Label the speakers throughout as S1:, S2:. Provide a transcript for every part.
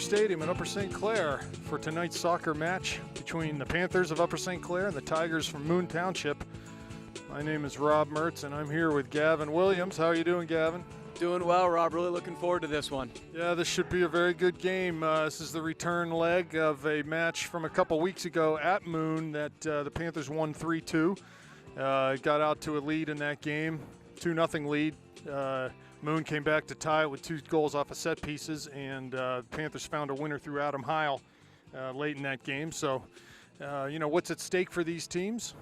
S1: Stadium in Upper St. Clair for tonight's soccer match between the Panthers of Upper St. Clair and the Tigers from Moon Township. My name is Rob Mertz, and I'm here with Gavin Williams. How are you doing, Gavin?
S2: Doing well, Rob. Really looking forward to this one.
S1: Yeah, this should be a very good game. This is the return leg of a match from a couple weeks ago at Moon that the Panthers won 3-2. Got out to a lead in that game, 2-0 lead. Moon came back to tie it with 2 goals off of set pieces, and Panthers found a winner through Adam Heil late in that game. So, what's at stake for these teams?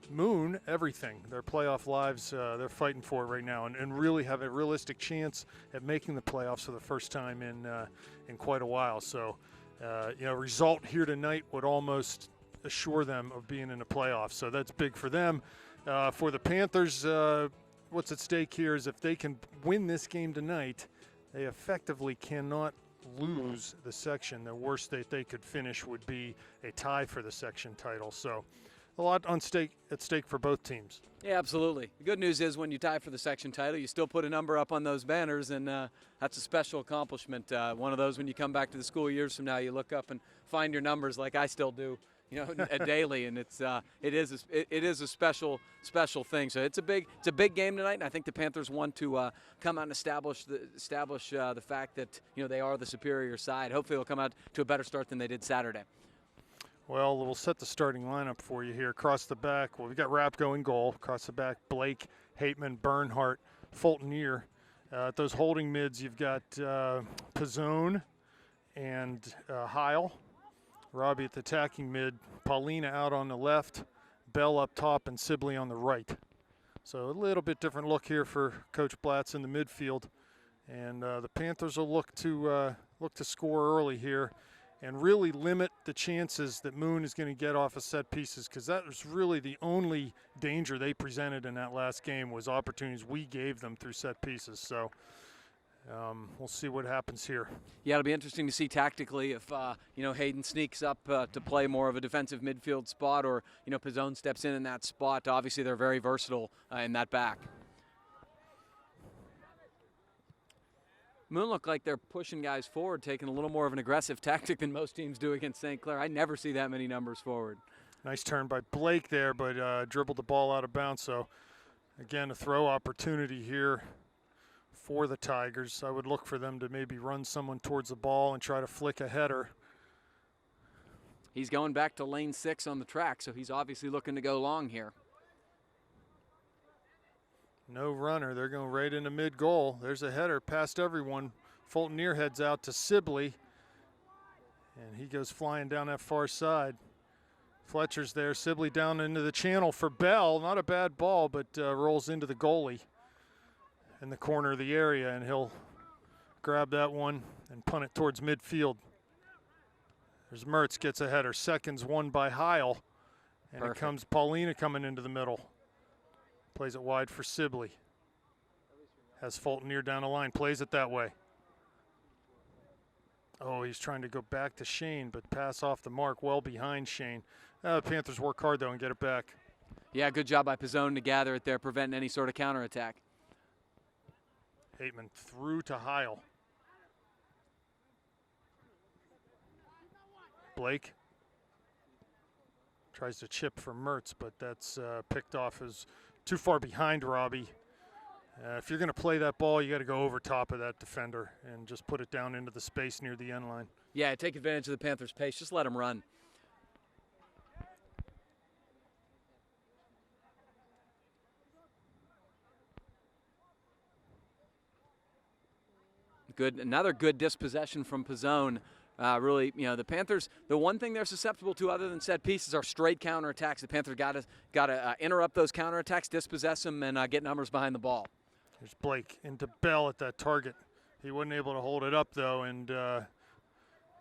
S1: Moon, everything. Their playoff lives, they're fighting for it right now, and really have a realistic chance at making the playoffs for the first time in quite a while. So, result here tonight would almost assure them of being in the playoffs. So that's big for them. For the Panthers, what's at stake here is if they can win this game tonight, they effectively cannot lose the section. The worst that they could finish would be a tie for the section title. So a lot at stake for both teams.
S2: Yeah, absolutely. The good news is when you tie for the section title, you still put a number up on those banners, and that's a special accomplishment. One of those when you come back to the school years from now, you look up and find your numbers like I still do. Daily, and it is a special thing. So it's a big game tonight, and I think the Panthers want to come out and establish the fact that they are the superior side. Hopefully, they'll come out to a better start than they did Saturday.
S1: Well, we'll set the starting lineup for you here. Across the back, we've got Rapko in goal. Across the back, Blake, Hateman, Bernhardt, Fulton-Ear. At those holding mids, you've got Pizzone and Heil. Robbie at the attacking mid, Paulina out on the left, Bell up top, and Sibley on the right. So a little bit different look here for Coach Blatz in the midfield. And the Panthers will look to score early here and really limit the chances that Moon is going to get off of set pieces, because that was really the only danger they presented in that last game was opportunities we gave them through set pieces. So we'll see what happens here.
S2: Yeah, it'll be interesting to see tactically if Hayden sneaks up to play more of a defensive midfield spot, or Pizzone steps in that spot. Obviously, they're very versatile in that back. Moon look like they're pushing guys forward, taking a little more of an aggressive tactic than most teams do against St. Clair. I never see that many numbers forward.
S1: Nice turn by Blake there, but dribbled the ball out of bounds. So, again, a throw opportunity here for the Tigers. I would look for them to maybe run someone towards the ball and try to flick a header.
S2: He's going back to lane 6 on the track, so he's obviously looking to go long here.
S1: No runner. They're going right into mid-goal. There's a header past everyone. Fulton-Ear heads out to Sibley, and he goes flying down that far side. Fletcher's there. Sibley down into the channel for Bell. Not a bad ball, but rolls into the goalie in the corner of the area, and he'll grab that one and punt it towards midfield. There's Mertz, gets a header. Seconds won by Heil, and Perfect. It comes Paulina coming into the middle. Plays it wide for Sibley. Has Fulton-Ear down the line, plays it that way. Oh, he's trying to go back to Shane, but pass off the mark, well behind Shane. The Panthers work hard, though, and get it back.
S2: Yeah, good job by Pizzone to gather it there, preventing any sort of counterattack.
S1: Hateman through to Heil. Blake tries to chip for Mertz, but that's picked off as too far behind Robbie. If you're going to play that ball, you got to go over top of that defender and just put it down into the space near the end line.
S2: Yeah, take advantage of the Panthers' pace. Just let them run. Another good dispossession from Pizzone. Really, the Panthers, the one thing they're susceptible to other than set pieces are straight counterattacks. The Panthers got to interrupt those counterattacks, dispossess them, and get numbers behind the ball.
S1: There's Blake into Bell at that target. He wasn't able to hold it up, though, and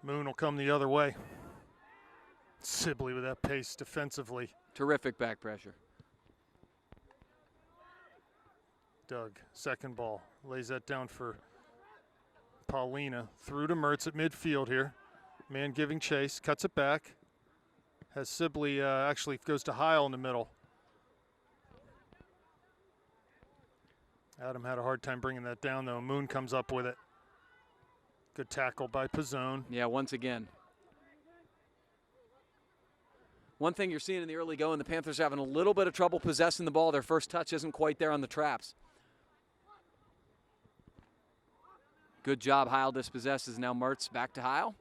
S1: Moon will come the other way. Sibley with that pace defensively.
S2: Terrific back pressure.
S1: Doug, second ball, lays that down for Paulina. Through to Mertz at midfield here. Man giving chase, cuts it back. Has Sibley actually goes to Heil in the middle. Adam had a hard time bringing that down, though. Moon comes up with it. Good tackle by Pizzone.
S2: Yeah, once again. One thing you're seeing in the early going, the Panthers are having a little bit of trouble possessing the ball. Their first touch isn't quite there on the traps. Good job. Heil dispossesses. Now Mertz back to Heil.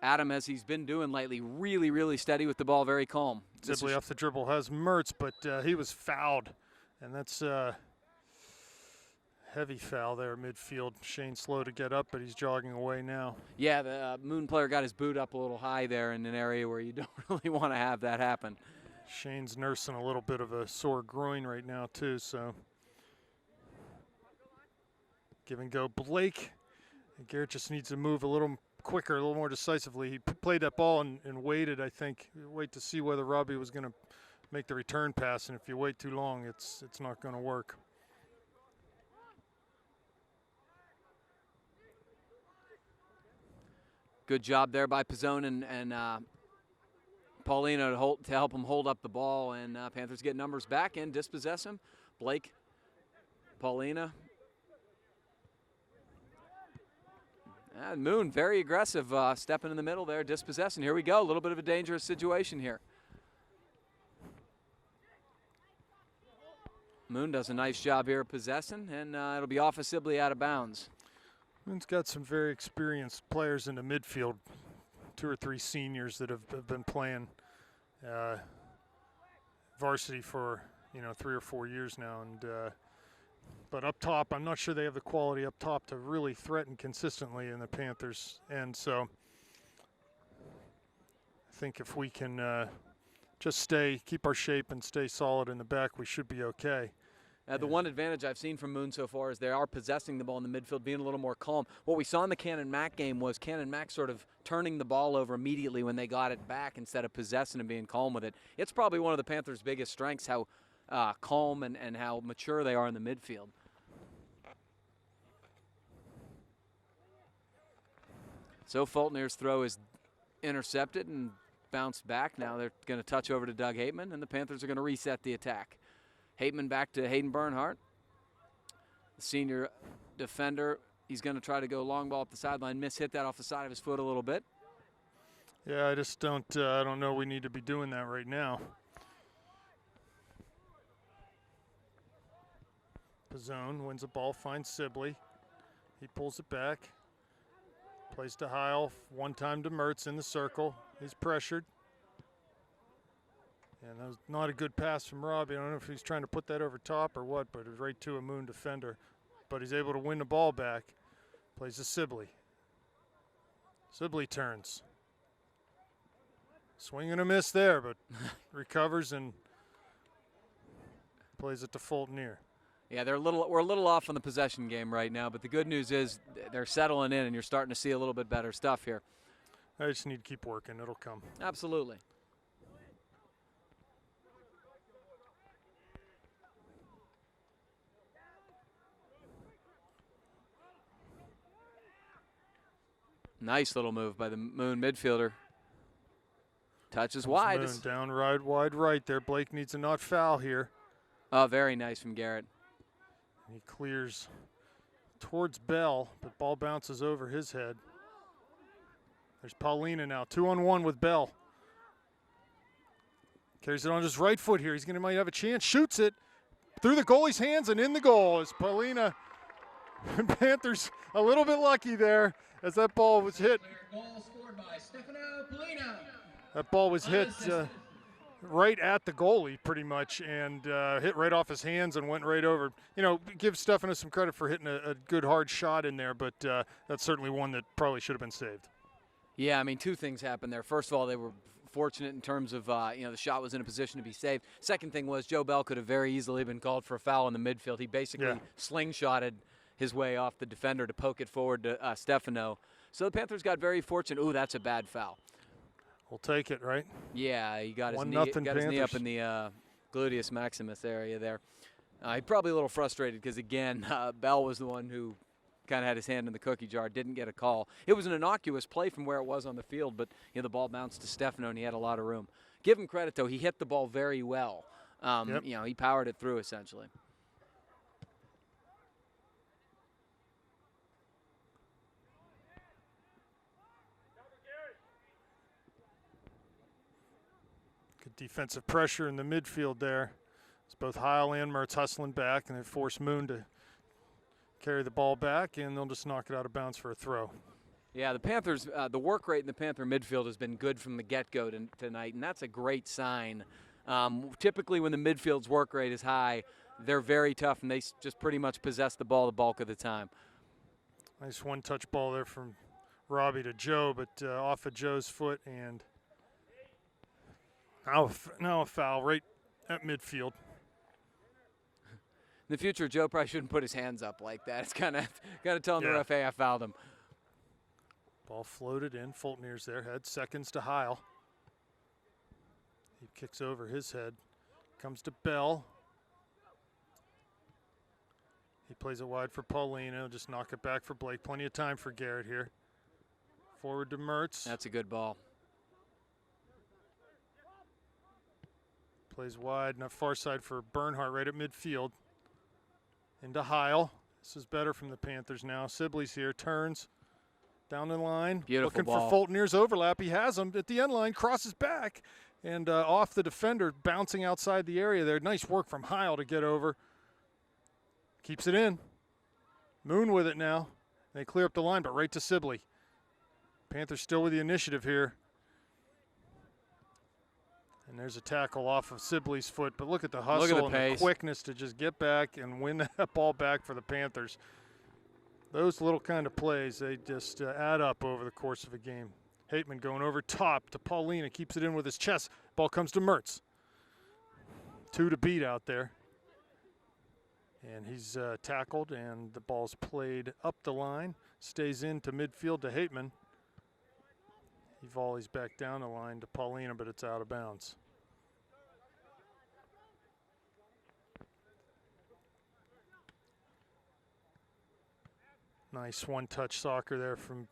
S2: Adam, as he's been doing lately, really, really steady with the ball, very calm.
S1: Sibley off the dribble has Mertz, but he was fouled. And that's heavy foul there midfield. Shane slow to get up, but he's jogging away now.
S2: Yeah, the Moon player got his boot up a little high there in an area where you don't really want to have that happen.
S1: Shane's nursing a little bit of a sore groin right now too, so. Give and go Blake. And Garrett just needs to move a little quicker, a little more decisively. He played that ball and waited, I think. Wait to see whether Robbie was going to make the return pass, and if you wait too long, it's not going to work.
S2: Good job there by Pizzone and Paulino to help him hold up the ball, and Panthers get numbers back and dispossess him. Blake, Paulina. And Moon, very aggressive, stepping in the middle there, dispossessing. Here we go, a little bit of a dangerous situation here. Moon does a nice job here possessing, and it'll be off of Sibley out of bounds.
S1: Moon's got some very experienced players in the midfield, 2 or 3 seniors that have been playing varsity for 3 or 4 years now, and but up top, I'm not sure they have the quality up top to really threaten consistently in the Panthers, and so I think if we can just keep our shape and stay solid in the back, we should be okay.
S2: The one advantage I've seen from Moon so far is they are possessing the ball in the midfield, being a little more calm. What we saw in the Cannon Mac game was Cannon Mac sort of turning the ball over immediately when they got it back instead of possessing and being calm with it. It's probably one of the Panthers' biggest strengths, how calm and how mature they are in the midfield. So Fultner's throw is intercepted and bounced back. Now they're going to touch over to Doug Hateman, and the Panthers are going to reset the attack. Hateman back to Hayden Bernhardt. The senior defender, he's going to try to go long ball up the sideline. Hit that off the side of his foot a little bit.
S1: Yeah, I just don't know we need to be doing that right now. Pizzone wins the ball, finds Sibley. He pulls it back. Plays to Heil, one time to Mertz in the circle. He's pressured. And that was not a good pass from Robbie. I don't know if he's trying to put that over top or what, but it was right to a Moon defender. But he's able to win the ball back. Plays to Sibley. Sibley turns. Swing and a miss there, but recovers and plays it to Fulton.
S2: Yeah, we're a little off on the possession game right now, but the good news is they're settling in, and you're starting to see a little bit better stuff here.
S1: I just need to keep working. It'll come.
S2: Absolutely. Nice little move by the Moon midfielder. Touches wide.
S1: Moon down wide right there. Blake needs to not foul here.
S2: Oh, very nice from Garrett.
S1: He clears towards Bell, but ball bounces over his head. There's Paulina now, 2-on-1 with Bell. Carries it on his right foot here. Might have a chance. Shoots it through the goalie's hands and in the goal as Paulina. Panthers a little bit lucky there as that ball was hit.
S3: Goal scored by Stefano Paulina.
S1: That ball was hit right at the goalie pretty much and hit right off his hands and went right over. Give Stefano some credit for hitting a good hard shot in there, but that's certainly one that probably should have been saved.
S2: Yeah, I mean, 2 things happened there. First of all, they were fortunate in terms of, the shot was in a position to be saved. Second thing was Joe Bell could have very easily been called for a foul in the midfield. He basically slingshotted his way off the defender to poke it forward to Stefano. So the Panthers got very fortunate. Ooh, that's a bad foul.
S1: We'll take it, right?
S2: Yeah, he got his
S1: 1-0
S2: knee up in the gluteus maximus area there. He's probably a little frustrated because, again, Bell was the one who kind of had his hand in the cookie jar, didn't get a call. It was an innocuous play from where it was on the field, but the ball bounced to Stefano, and he had a lot of room. Give him credit, though. He hit the ball very well. He powered it through, essentially.
S1: defensive pressure in the midfield there. It's both Heil and Mertz hustling back, and they force Moon to carry the ball back, and they'll just knock it out of bounds for a throw.
S2: Yeah, the Panthers, the work rate in the Panther midfield has been good from the get-go tonight, and that's a great sign. Typically when the midfield's work rate is high, they're very tough, and they just pretty much possess the ball the bulk of the time.
S1: Nice one-touch ball there from Robbie to Joe, but off of Joe's foot, and now a foul right at midfield.
S2: In the future, Joe probably shouldn't put his hands up like that. It's kind of telling the
S1: Yeah.
S2: ref, hey, I fouled him.
S1: Ball floated in. Fultonier's there. Head seconds to Heil. He kicks over his head. Comes to Bell. He plays it wide for Paulino. Just knock it back for Blake. Plenty of time for Garrett here. Forward to Mertz.
S2: That's a good ball.
S1: Plays wide. And far side for Bernhardt right at midfield. Into Heil. This is better from the Panthers now. Sibley's here. Turns. Down the line.
S2: Beautiful
S1: Looking
S2: ball.
S1: for Fultonier's overlap. He has him at the end line. Crosses back. And off the defender. Bouncing outside the area there. Nice work from Heil to get over. Keeps it in. Moon with it now. They clear up the line, but right to Sibley. Panthers still with the initiative here. And there's a tackle off of Sibley's foot, but look at the hustle
S2: the
S1: and the
S2: pace.
S1: quickness to just get back and win that ball back for the Panthers. Those little kind of plays, they just add up over the course of a game. Hateman going over top to Paulina, keeps it in with his chest. Ball comes to Mertz. 2 to beat out there. And he's tackled, and the ball's played up the line. Stays into midfield to Hateman. He volleys back down the line to Paulina, but it's out of bounds. Nice one-touch soccer there from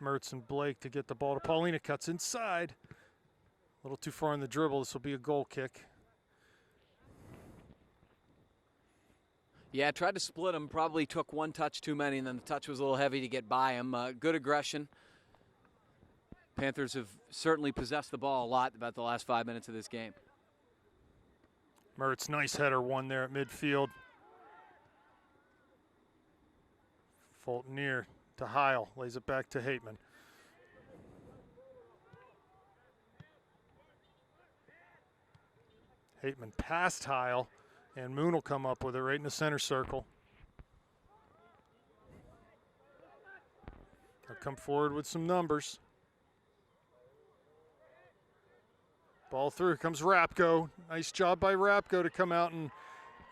S1: Mertz and Blake to get the ball to Paulina. Cuts inside. A little too far in the dribble. This will be a goal kick.
S2: Yeah, tried to split him. Probably took one touch too many, and then the touch was a little heavy to get by him. Good aggression. Panthers have certainly possessed the ball a lot about the last 5 minutes of this game.
S1: Mertz, nice header one there at midfield. Fultonier to Heil, lays it back to Hateman. Hateman past Heil, and Moon will come up with it right in the center circle. They'll come forward with some numbers. Ball through, comes Rapko. Nice job by Rapko to come out and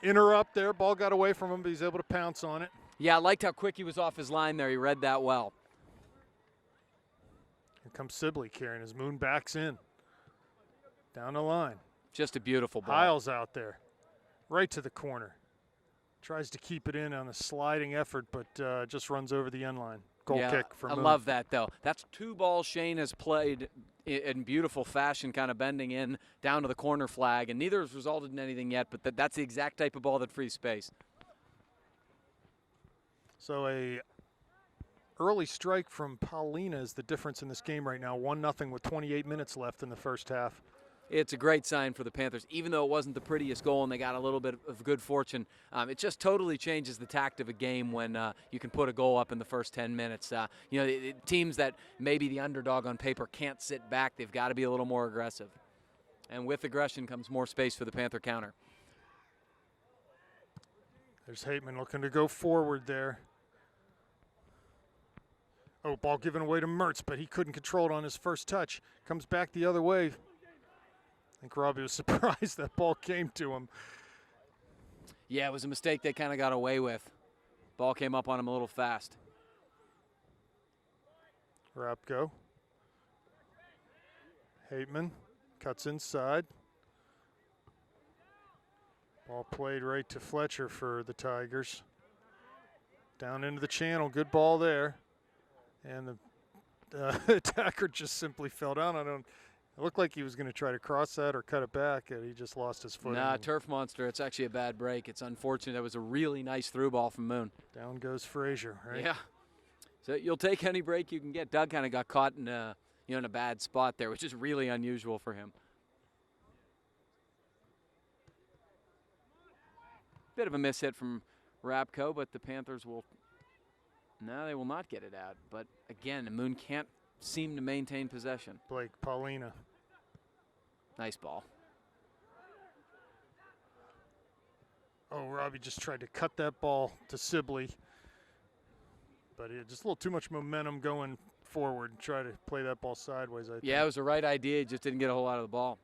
S1: interrupt there. Ball got away from him, but he's able to pounce on it.
S2: Yeah, I liked how quick he was off his line there. He read that well.
S1: Here comes Sibley carrying his Moon backs in. Down the line.
S2: Just a beautiful ball.
S1: Heil's out there. Right to the corner. Tries to keep it in on a sliding effort, but just runs over the end line. Goal kick for
S2: I
S1: Moon.
S2: love that, though. That's 2 balls Shane has played in beautiful fashion, kind of bending in down to the corner flag, and neither has resulted in anything yet, but that's the exact type of ball that frees space.
S1: So a early strike from Paulina is the difference in this game right now. 1-0 with 28 minutes left in the first half.
S2: It's a great sign for the Panthers. Even though it wasn't the prettiest goal and they got a little bit of good fortune, it just totally changes the tact of a game when you can put a goal up in the first 10 minutes. The teams that maybe the underdog on paper can't sit back, they've got to be a little more aggressive. And with aggression comes more space for the Panther counter.
S1: There's Hateman looking to go forward there. Oh, ball given away to Mertz, but he couldn't control it on his first touch. Comes back the other way. I think Robbie was surprised that ball came to him.
S2: Yeah, it was a mistake they kind of got away with. Ball came up on him a little fast.
S1: Rapko. Hateman cuts inside. Ball played right to Fletcher for the Tigers. Down into the channel, good ball there. And the attacker just simply fell down. It looked like he was going to try to cross that or cut it back, and he just lost his footing.
S2: Nah, turf monster. It's actually a bad break. It's unfortunate. That was a really nice through ball from Moon.
S1: Down goes Frazier, right?
S2: Yeah. So you'll take any break you can get. Doug kind of got caught in a bad spot there, which is really unusual for him. Bit of a miss hit from Rabko, but the Panthers will, no, they will not get it out. But again, Moon can't seem to maintain possession.
S1: Blake, Paulina.
S2: Nice ball.
S1: Oh, Robbie just tried to cut that ball to Sibley. But it just a little too much momentum going forward. Try to play that ball sideways, I think.
S2: Yeah, it was the right idea. He just didn't get a whole lot of the ball.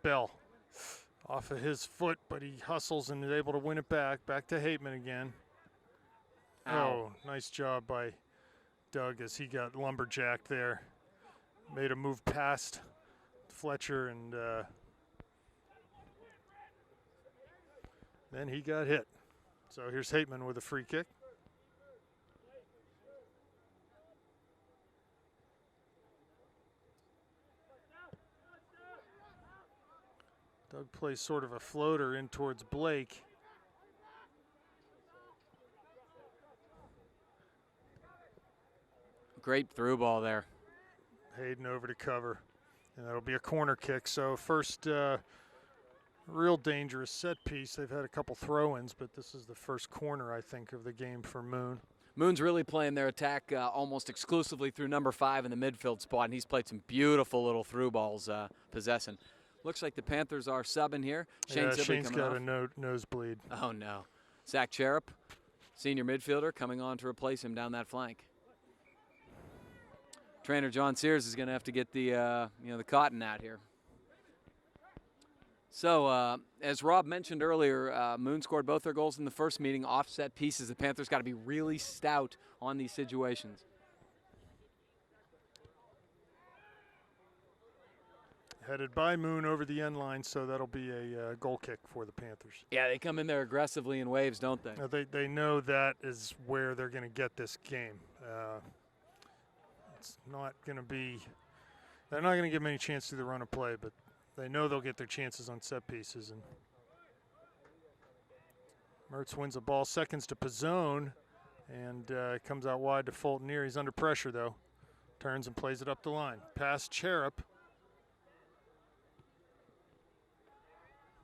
S1: Bell off of his foot, but he hustles and is able to win it back. Back to Hateman again.
S2: Ow.
S1: Oh, nice job by Doug as he got lumberjacked there. Made a move past Fletcher, and then he got hit. So here's Hateman with a free kick. Doug plays sort of a floater in towards Blake.
S2: Great through ball there.
S1: Hayden over to cover, and that'll be a corner kick. So first real dangerous set piece. They've had a couple throw-ins, but this is the first corner, I think, of the game for Moon.
S2: Moon's really playing their attack almost exclusively through number 5 in the midfield spot, and he's played some beautiful little through balls possessing. Looks like the Panthers are subbing here. Shane Sibley
S1: Shane's
S2: coming
S1: got
S2: off.
S1: a nosebleed.
S2: Oh, no. Zach Cherub, senior midfielder, coming on to replace him down that flank. Trainer John Sears is going to have to get the the cotton out here. So, as Rob mentioned earlier, Moon scored both their goals in the first meeting, offset pieces. The Panthers got to be really stout on these situations.
S1: Headed by Moon over the end line, so that'll be a goal kick for the Panthers.
S2: Yeah, they come in there aggressively in waves, don't they?
S1: They know that is where they're going to get this game. It's not going to be – they're not going to give them any chance to the run of play, but they know they'll get their chances on set pieces. And Mertz wins the ball, seconds to Pizzone, and comes out wide to Fulton Near. He's under pressure, though. Turns and plays it up the line. Past Cherub.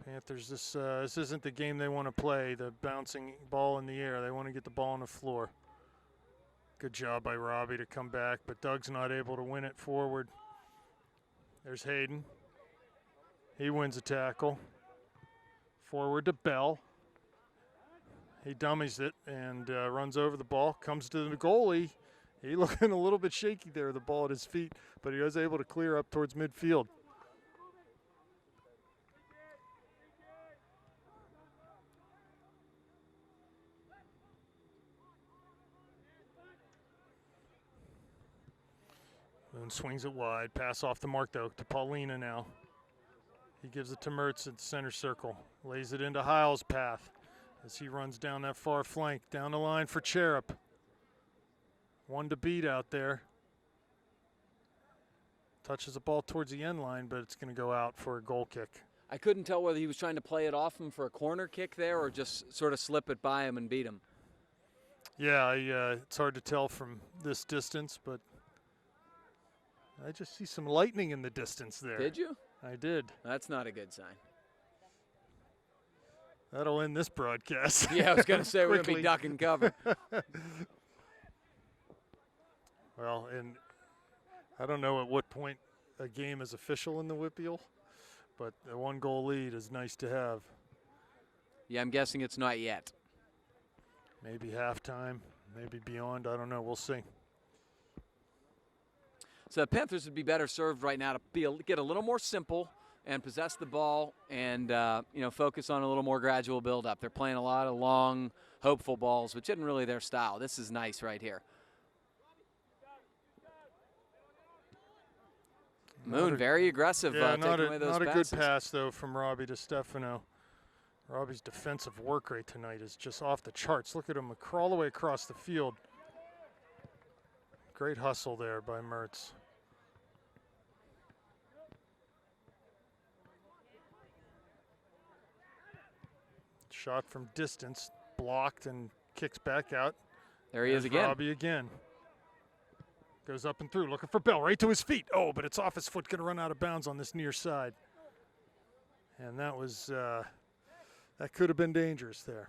S1: Panthers, this isn't the game they want to play, the bouncing ball in the air. They want to get the ball on the floor. Good job by Robbie to come back, but Doug's not able to win it forward. There's Hayden. He wins a tackle. Forward to Bell. He dummies it and runs over the ball, comes to the goalie. He looking a little bit shaky there, the ball at his feet, but he was able to clear up towards midfield. Moon swings it wide. Pass off the mark, though, to Paulina now. He gives it to Mertz at the center circle. Lays it into Hiles' path as he runs down that far flank. Down the line for Cherub. One to beat out there. Touches the ball towards the end line, but it's going to go out for a goal kick.
S2: I couldn't tell whether he was trying to play it off him for a corner kick there or just sort of slip it by him and beat him.
S1: Yeah, it's hard to tell from this distance, but I just see some lightning in the distance there.
S2: Did you?
S1: I did.
S2: That's not a good sign.
S1: That'll end this broadcast.
S2: Yeah, I was going to say we're going to be duck and cover.
S1: Well, and I don't know at what point a game is official in the Whippeal, but the 1-goal lead is nice to have.
S2: Yeah, I'm guessing it's not yet.
S1: Maybe halftime, maybe beyond. I don't know. We'll see.
S2: So the Panthers would be better served right now to get a little more simple and possess the ball and focus on a little more gradual build-up. They're playing a lot of long, hopeful balls, which isn't really their style. This is nice right here. Moon, very aggressive, taking away those passes.
S1: Not a good pass, though, from Robbie to Stefano. Robbie's defensive work rate tonight is just off the charts. Look at him crawl all the way across the field. Great hustle there by Mertz. Shot from distance, blocked and kicks back out.
S2: There he is again.
S1: Robbie again. Goes up and through, looking for Bell, right to his feet. Oh, but it's off his foot, going to run out of bounds on this near side. And that was that could have been dangerous there.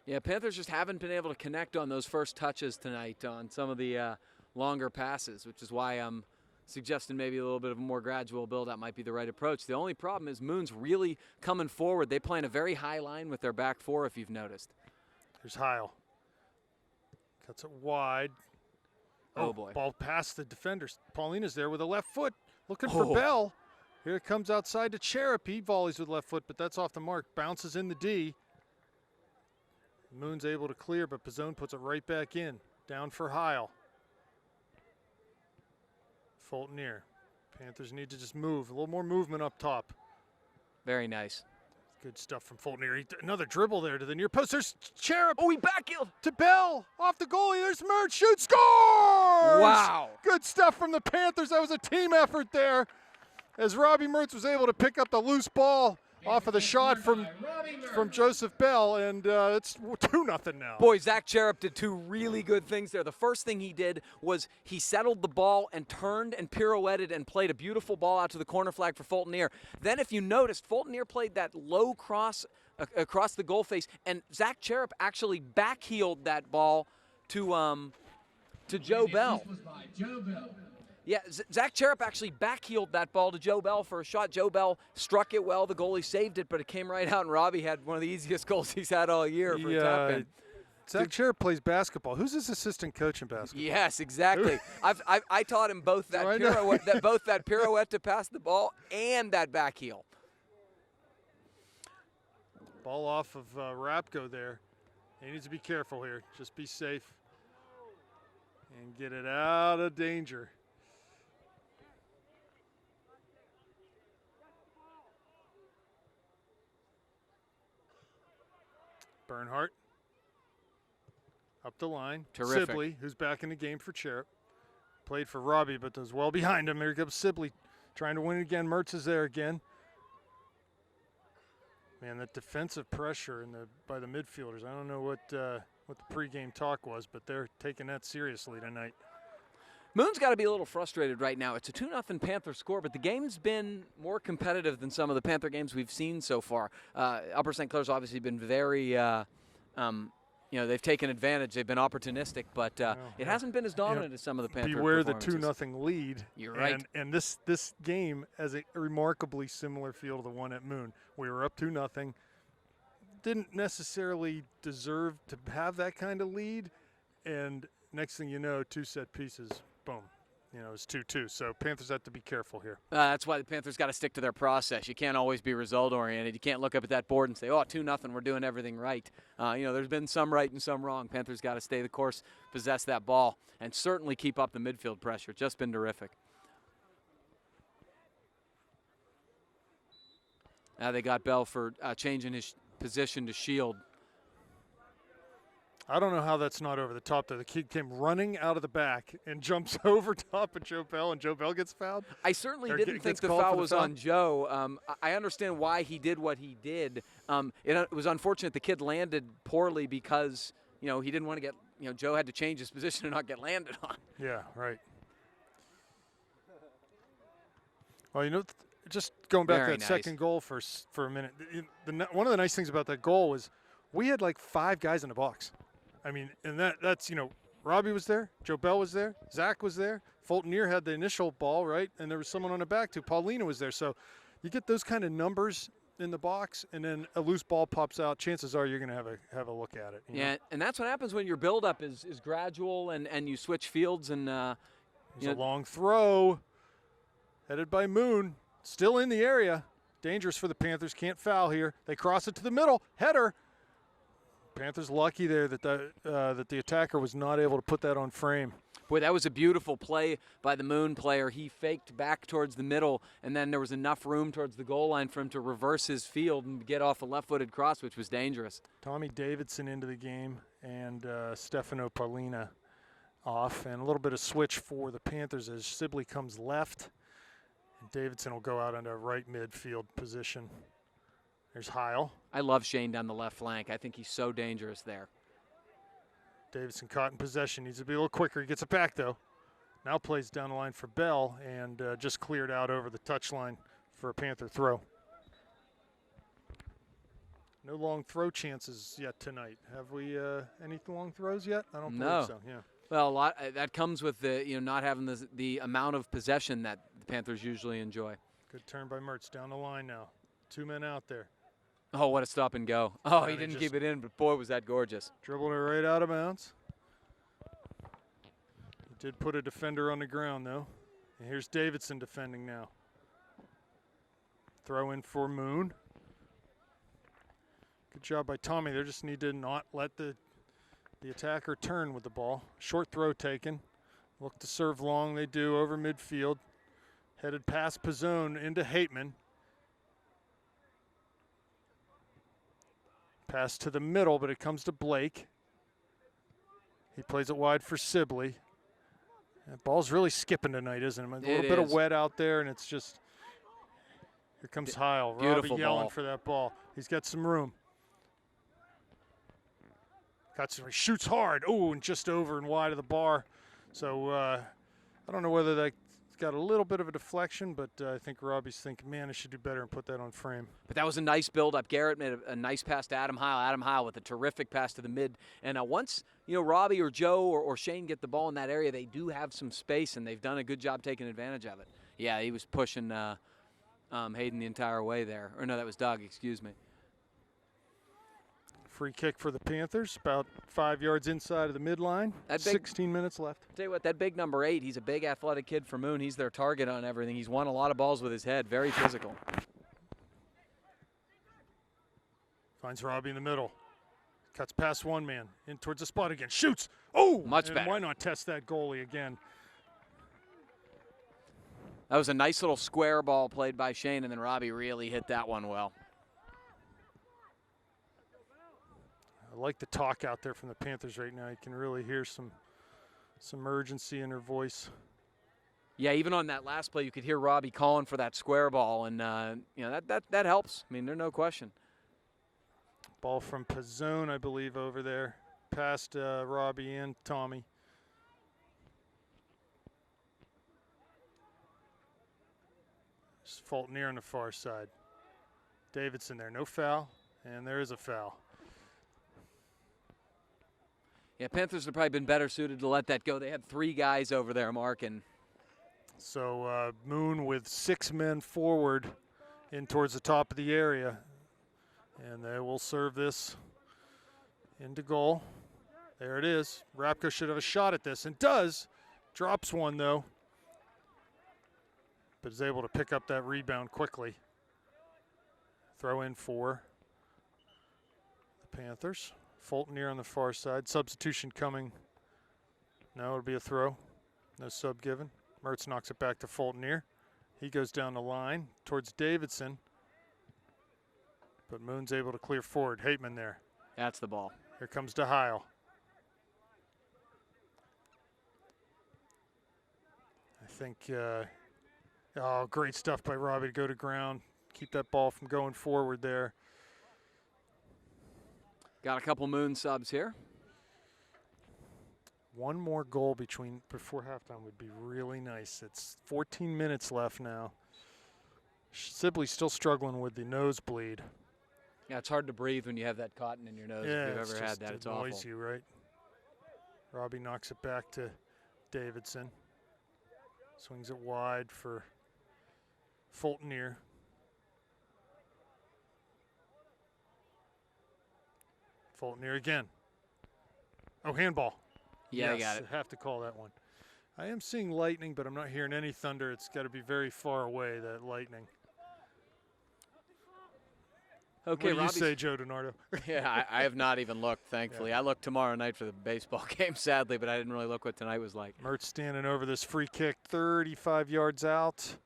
S2: Yeah, Panthers just haven't been able to connect on those first touches tonight on some of the longer passes, which is why I'm suggesting maybe a little bit of a more gradual build-up might be the right approach. The only problem is Moon's really coming forward. They play in a very high line with their back four, if you've noticed.
S1: Here's Heil. Cuts it wide.
S2: Oh, boy.
S1: Ball past the defenders. Paulina's there with a left foot, looking for Bell. Here it comes outside to Cherub. He volleys with left foot, but that's off the mark. Bounces in the D. Moon's able to clear, but Pizzone puts it right back in. Down for Heil. Fultonier. Panthers need to just move. A little more movement up top.
S2: Very nice.
S1: Good stuff from Fultonier. Another dribble there to the near post. There's Cherub.
S2: Oh, he backheeled.
S1: To Bell. Off the goalie. There's Mertz. Shoot. Scores!
S2: Wow.
S1: Good stuff from the Panthers. That was a team effort there. As Robbie Mertz was able to pick up the loose ball off of the shot from Joseph Bell, and it's 2-0 now.
S2: Boy, Zach Cherub did two really good things there. The first thing he did was he settled the ball and turned and pirouetted and played a beautiful ball out to the corner flag for Fultonier. Then if you noticed, Fultonier played that low cross across the goal face, and Zach Cherub actually backheeled that ball to Joe Bell. Yeah, Zach Cherub actually backheeled that ball to Joe Bell for a shot. Joe Bell struck it well. The goalie saved it, but it came right out, and Robbie had one of the easiest goals he's had all year for a tap-in.
S1: Zach Cherub plays basketball. Who's his assistant coach in basketball?
S2: Yes, exactly. I taught him both that pirouette to pass the ball and that back heel.
S1: Ball off of Rapko there. He needs to be careful here. Just be safe and get it out of danger. Bernhardt up the line.
S2: Terrific.
S1: Sibley, who's back in the game for Cherub. Played for Robbie, but was well behind him. Here comes Sibley trying to win again. Mertz is there again. Man, that defensive pressure by the midfielders. I don't know what the pregame talk was, but they're taking that seriously tonight.
S2: Moon's got to be a little frustrated right now. It's a 2-0 Panther score, but the game's been more competitive than some of the Panther games we've seen so far. Upper St. Clair's obviously been very, they've taken advantage. They've been opportunistic, but it hasn't been as dominant as some of the Panther
S1: beware the
S2: performances.
S1: 2-0 lead.
S2: You're right.
S1: And this game has a remarkably similar feel to the one at Moon. We were up 2-0. Didn't necessarily deserve to have that kind of lead, and next thing you know, 2 set pieces. Boom. It's 2-2. So Panthers have to be careful here.
S2: That's why the Panthers got to stick to their process. You can't always be result-oriented. You can't look up at that board and say, 2-0, we're doing everything right. There's been some right and some wrong. Panthers got to stay the course, possess that ball, and certainly keep up the midfield pressure. Just been terrific. Now they got Bell for changing his position to shield.
S1: I don't know how that's not over the top there. The kid came running out of the back and jumps over top of Joe Bell, and Joe Bell gets fouled.
S2: I certainly didn't think the foul was on Joe. I understand why he did what he did. It was unfortunate the kid landed poorly because, he didn't want to get, Joe had to change his position and not get landed on.
S1: Yeah, right. Well, just going back to that second goal for a minute, one of the nice things about that goal was we had like 5 guys in the box. I mean, and that's, Robbie was there, Joe Bell was there, Zach was there, Fultonier had the initial ball, right? And there was someone on the back too. Paulina was there. So you get those kind of numbers in the box, and then a loose ball pops out. Chances are you're going to have a look at it.
S2: Yeah, and that's what happens when your buildup is gradual and you switch fields. And
S1: there's a long throw headed by Moon, still in the area. Dangerous for the Panthers. Can't foul here. They cross it to the middle. Header. Panthers lucky there that the attacker was not able to put that on frame.
S2: Boy, that was a beautiful play by the Moon player. He faked back towards the middle, and then there was enough room towards the goal line for him to reverse his field and get off a left-footed cross, which was dangerous.
S1: Tommy Davidson into the game, and Stefano Paulina off, and a little bit of switch for the Panthers as Sibley comes left, and Davidson will go out into a right midfield position. There's Heil.
S2: I love Shane down the left flank. I think he's so dangerous there.
S1: Davidson caught in possession. Needs to be a little quicker. He gets it back, though. Now plays down the line for Bell and just cleared out over the touchline for a Panther throw. No long throw chances yet tonight. Have we any long throws yet? I don't
S2: No.
S1: believe so. Yeah.
S2: Well, a lot that comes with the not having the amount of possession that the Panthers usually enjoy.
S1: Good turn by Mertz down the line now. 2 men out there.
S2: Oh, what a stop and go! Oh,
S1: Yeah,
S2: he
S1: they
S2: didn't
S1: just-
S2: keep it in, but boy, was that gorgeous.
S1: Dribbled it right out of bounds. He did put a defender on the ground, though. And here's Davidson defending now. Throw in for Moon. Good job by Tommy. They just need to not let the attacker turn with the ball. Short throw taken. Look to serve long. They do over midfield. Headed past Pizzone into Hateman. Pass to the middle, but it comes to Blake. He plays it wide for Sibley. That ball's really skipping tonight, isn't it? A little bit of
S2: is.
S1: wet out there, and it's just. Here comes Heil.
S2: Beautiful
S1: Robbie yelling
S2: ball.
S1: for that ball. He's got some room. He shoots hard. Oh, and just over and wide of the bar. So I don't know whether that got a little bit of a deflection, but I think Robbie's thinking, man, I should do better and put that on frame.
S2: But that was a nice build-up. Garrett made a nice pass to Adam Heil. Adam Heil with a terrific pass to the mid. And once Robbie or Joe or Shane get the ball in that area, they do have some space, and they've done a good job taking advantage of it. Yeah, he was pushing Hayden the entire way there. Or no, that was Doug, excuse me.
S1: Free kick for the Panthers, about 5 yards inside of the midline.
S2: That big-
S1: 16 minutes left.
S2: Tell you what, that big number 8, he's a big athletic kid for Moon. He's their target on everything. He's won a lot of balls with his head. Very physical.
S1: Finds Robbie in the middle. Cuts past one man. In towards the spot again. Shoots. Oh!
S2: Much
S1: and
S2: better.
S1: why not test that goalie again?
S2: That was a nice little square ball played by Shane, and then Robbie really hit that one well.
S1: I like the talk out there from the Panthers right now. You can really hear some urgency in her voice.
S2: Yeah, even on that last play, you could hear Robbie calling for that square ball, and that helps. I mean, there's no question.
S1: Ball from Pizzone, I believe, over there. Past Robbie and Tommy. Fulton near on the far side. Davidson there, no foul, and there is a foul.
S2: Yeah, Panthers have probably been better suited to let that go. They had 3 guys over there marking.
S1: So Moon with 6 men forward in towards the top of the area. And they will serve this into goal. There it is. Rapco should have a shot at this, and does. Drops one, though. But is able to pick up that rebound quickly. Throw in for the Panthers. Fulton near on the far side. Substitution coming. No, it'll be a throw. No sub given. Mertz knocks it back to Fulton near. He goes down the line towards Davidson. But Moon's able to clear forward. Hateman there.
S2: That's the ball.
S1: Here comes DeHeil. I think, great stuff by Robbie to go to ground. Keep that ball from going forward there.
S2: Got a couple Moon subs here.
S1: One more goal before halftime would be really nice. It's 14 minutes left now. Sibley's still struggling with the nosebleed.
S2: Yeah, it's hard to breathe when you have that cotton in your nose.
S1: Yeah,
S2: if you've
S1: it's
S2: ever had
S1: just
S2: that, it's
S1: annoys
S2: awful.
S1: you, right? Robbie knocks it back to Davidson. Swings it wide for Fulton near. Fulton near again. Oh, handball.
S2: Yeah,
S1: yes,
S2: I got it.
S1: I have to call that one. I am seeing lightning, but I'm not hearing any thunder. It's got to be very far away, that lightning.
S2: Okay,
S1: What do you
S2: Robbie's-
S1: say, Joe DiNardo?
S2: Yeah, I have not even looked, thankfully. I looked tomorrow night for the baseball game, sadly, but I didn't really look what tonight was like.
S1: Mertz standing over this free kick, 35 yards out.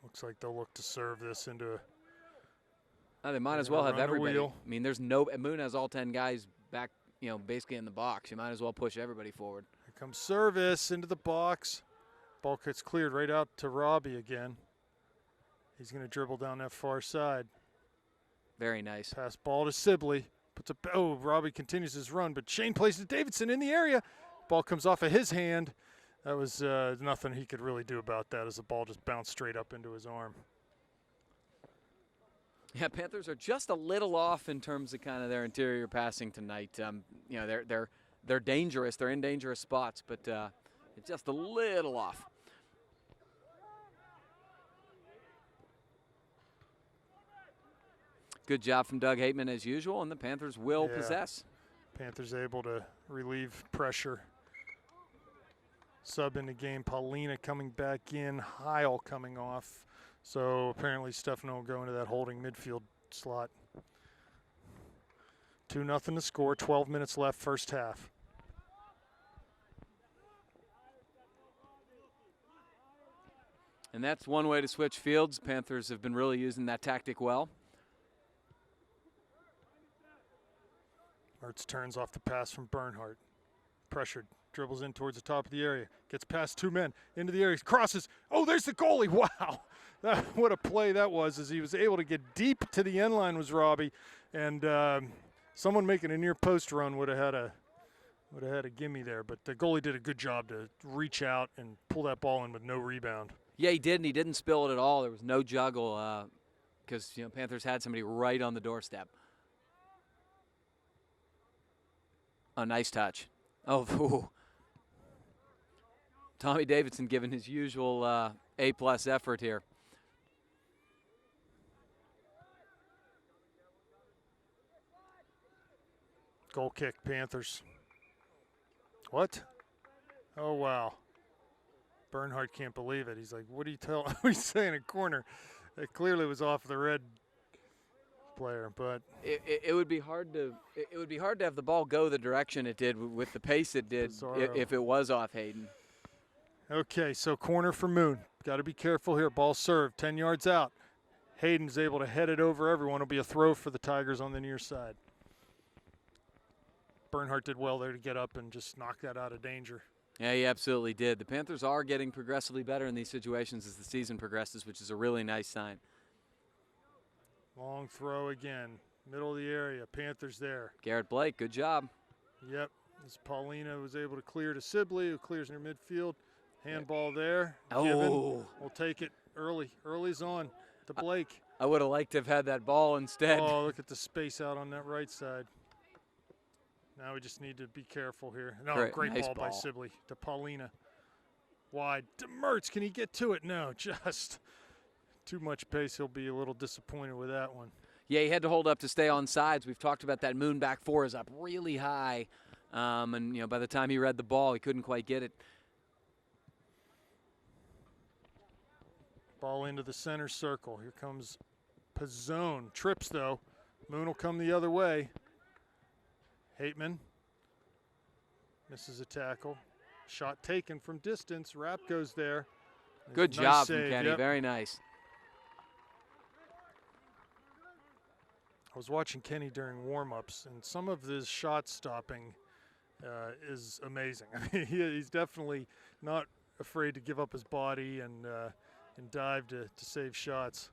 S1: Looks like they'll look to serve this into a
S2: They might as
S1: They're
S2: well
S1: gonna
S2: have
S1: run the
S2: everybody.
S1: wheel.
S2: I mean, Moon has all 10 guys back, basically in the box. You might as well push everybody forward.
S1: Here comes service into the box. Ball gets cleared right out to Robbie again. He's going to dribble down that far side.
S2: Very nice.
S1: Pass ball to Sibley. Robbie continues his run, but Shane plays to Davidson in the area. Ball comes off of his hand. That was nothing he could really do about that as the ball just bounced straight up into his arm.
S2: Yeah, Panthers are just a little off in terms of kind of their interior passing tonight. You know, they're dangerous. They're in dangerous spots, but it's just a little off. Good job from Doug Hateman as usual, and the Panthers will possess.
S1: Panthers able to relieve pressure. Sub in the game, Paulina coming back in, Heil coming off. So apparently Stefano will go into that holding midfield slot. 2-0 to score, 12 minutes left, first half.
S2: And that's one way to switch fields. Panthers have been really using that tactic well.
S1: Mertz turns off the pass from Bernhardt. Pressured, dribbles in towards the top of the area. Gets past two men, into the area, crosses. Oh, there's the goalie, wow. What a play that was, as he was able to get deep to the end line was Robbie. And someone making a near post run would have had a gimme there. But the goalie did a good job to reach out and pull that ball in with no rebound.
S2: Yeah, he did, and he didn't spill it at all. There was no juggle because Panthers had somebody right on the doorstep. A nice touch. Oh, Tommy Davidson giving his usual A+ effort here.
S1: Goal kick, Panthers. What? Oh, wow. Bernhardt can't believe it. He's like, what are you what are you saying in corner? It clearly was off the red player, but
S2: it would be hard to have the ball go the direction it did with the pace it did if it was off Hayden.
S1: Okay, so corner for Moon. Got to be careful here. Ball served, 10 yards out. Hayden's able to head it over everyone. It'll be a throw for the Tigers on the near side. Bernhardt did well there to get up and just knock that out of danger.
S2: Yeah, he absolutely did. The Panthers are getting progressively better in these situations as the season progresses, which is a really nice sign.
S1: Long throw again. Middle of the area. Panthers there.
S2: Garrett Blake, good job.
S1: Yep. As Paulina was able to clear to Sibley, who clears near midfield. Handball there.
S2: Oh.
S1: Given. We'll take it early. Early's on to Blake.
S2: I would have liked to have had that ball instead.
S1: Oh, look at the space out on that right side. Now we just need to be careful here. No, great
S2: nice
S1: ball by Sibley to Paulina. Wide to Mertz. Can he get to it? No, just too much pace. He'll be a little disappointed with that one.
S2: Yeah, he had to hold up to stay on sides. We've talked about that. Moon back four is up really high. And, by the time he read the ball, he couldn't quite get it.
S1: Ball into the center circle. Here comes Pizzone. Trips, though. Moon will come the other way. Hateman misses a tackle. Shot taken from distance. Rapp goes there.
S2: Good job from Kenny. Yep. Very nice.
S1: I was watching Kenny during warm-ups, and some of his shot stopping is amazing. I mean, he's definitely not afraid to give up his body and dive to save shots.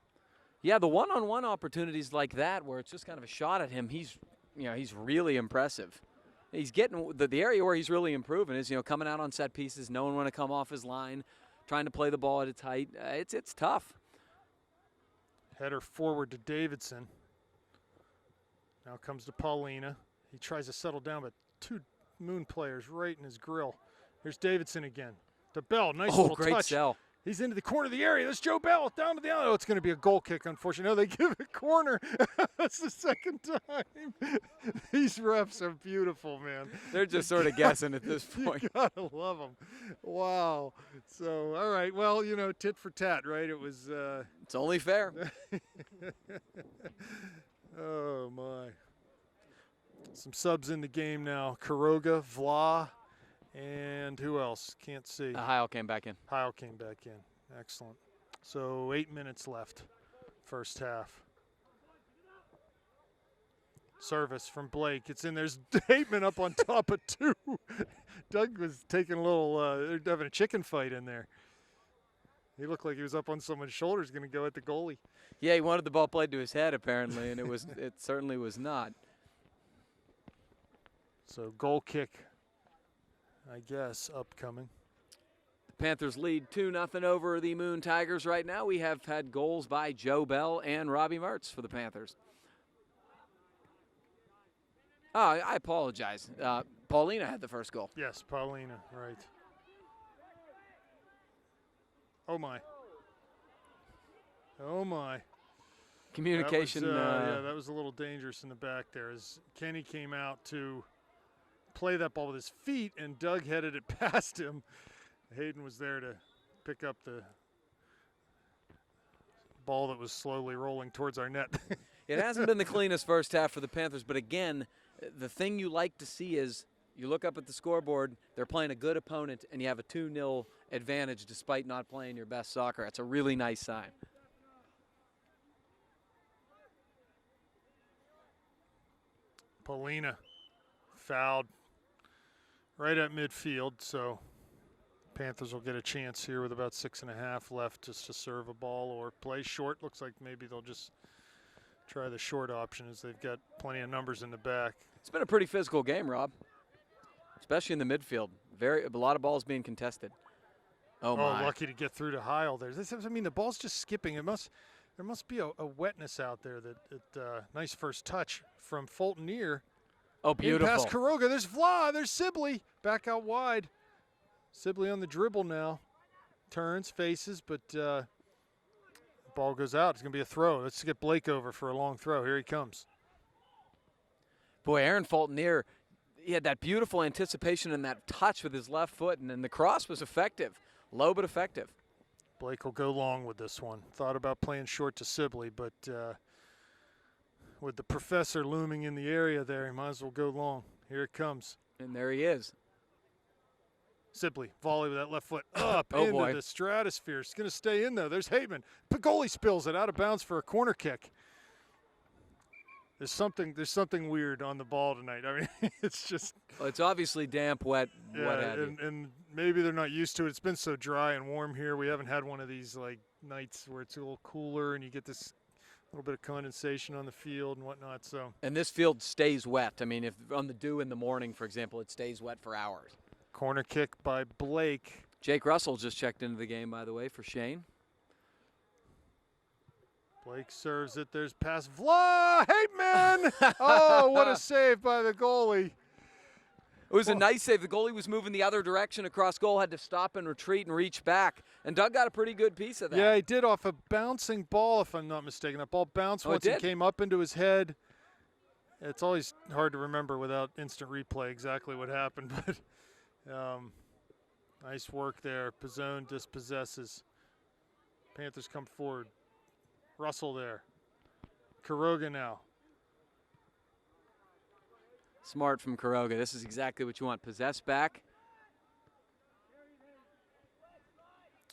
S2: Yeah, the one-on-one opportunities like that, where it's just kind of a shot at him, he's really impressive. He's getting the area where he's really improving is coming out on set pieces, knowing when to come off his line, trying to play the ball at its height. It's tough.
S1: Header forward to Davidson. Now comes to Paulina. He tries to settle down, but two Moon players right in his grill. Here's Davidson again. To Bell, nice little
S2: great
S1: touch.
S2: Sell.
S1: He's into the corner of the area. There's Joe Bell down to the alley. Oh, it's going to be a goal kick, unfortunately. No, they give a corner. That's the second time. These refs are beautiful, man.
S2: They're just sort of guessing at this point.
S1: You gotta love them. Wow. So, all right. Well, tit for tat, right? It was.
S2: It's only fair.
S1: Oh, my. Some subs in the game now. Kuroga, Vla, and who else? Can't see.
S2: Heil came back in.
S1: Heil came back in. Excellent. So 8 minutes left, first half. Service from Blake. It's in. There's Hateman up on top of two. Doug was taking a little, they're having a chicken fight in there. He looked like he was up on someone's shoulders going to go at the goalie.
S2: Yeah, he wanted the ball played to his head apparently, and it certainly was not.
S1: So goal kick, I guess, upcoming.
S2: Panthers lead 2-0 over the Moon Tigers right now. We have had goals by Joe Bell and Robbie Mertz for the Panthers. Oh, I apologize. Paulina had the first goal.
S1: Yes, Paulina, right. Oh, my. Oh, my.
S2: Communication.
S1: That was a little dangerous in the back there as Kenny came out to play that ball with his feet, and Doug headed it past him. Hayden was there to pick up the ball that was slowly rolling towards our net.
S2: It hasn't been the cleanest first half for the Panthers, but again, the thing you like to see is you look up at the scoreboard, they're playing a good opponent, and you have a 2-0 advantage despite not playing your best soccer. That's a really nice sign.
S1: Paulina fouled right at midfield, so Panthers will get a chance here with about 6.5 left just to serve a ball or play short. Looks like maybe they'll just try the short option as they've got plenty of numbers in the back.
S2: It's been a pretty physical game, Rob, especially in the midfield. A lot of balls being contested. Oh, my.
S1: Lucky to get through to Heil there. I mean, the ball's just skipping. There must be a wetness out there. Nice first touch from Fulton-Near.
S2: Oh, beautiful.
S1: In past Quiroga. There's Vla. There's Sibley. Back out wide. Sibley on the dribble now. Turns, faces, but ball goes out. It's going to be a throw. Let's get Blake over for a long throw. Here he comes.
S2: Boy, Aaron Fulton-Near, he had that beautiful anticipation and that touch with his left foot, and then the cross was effective. Low but effective.
S1: Blake will go long with this one. Thought about playing short to Sibley, but with the professor looming in the area there, he might as well go long. Here it comes.
S2: And there he is.
S1: Sibley, volley with that left foot up
S2: Oh,
S1: into
S2: boy.
S1: the stratosphere. It's going to stay in, though. There's Hateman. Pagoli spills it out of bounds for a corner kick. There's something weird on the ball tonight. I mean, it's just.
S2: Well, it's obviously damp, wet, what have you.
S1: And maybe they're not used to it. It's been so dry and warm here. We haven't had one of these like nights where it's a little cooler and you get this little bit of condensation on the field and whatnot. So.
S2: And this field stays wet. I mean, if on the dew in the morning, for example, it stays wet for hours.
S1: Corner kick by Blake.
S2: Jake Russell just checked into the game, by the way, for Shane.
S1: Blake serves it. There's pass. Vla! Hateman! Oh, what a save by the goalie.
S2: It was a nice save. The goalie was moving the other direction across goal, had to stop and retreat and reach back. And Doug got a pretty good piece of that.
S1: Yeah, he did off a bouncing ball, if I'm not mistaken. That ball bounced once and came up into his head. It's always hard to remember without instant replay exactly what happened, but nice work there. Pizzone dispossesses. Panthers come forward. Russell there. Quiroga now.
S2: Smart from Quiroga. This is exactly what you want. Possess back.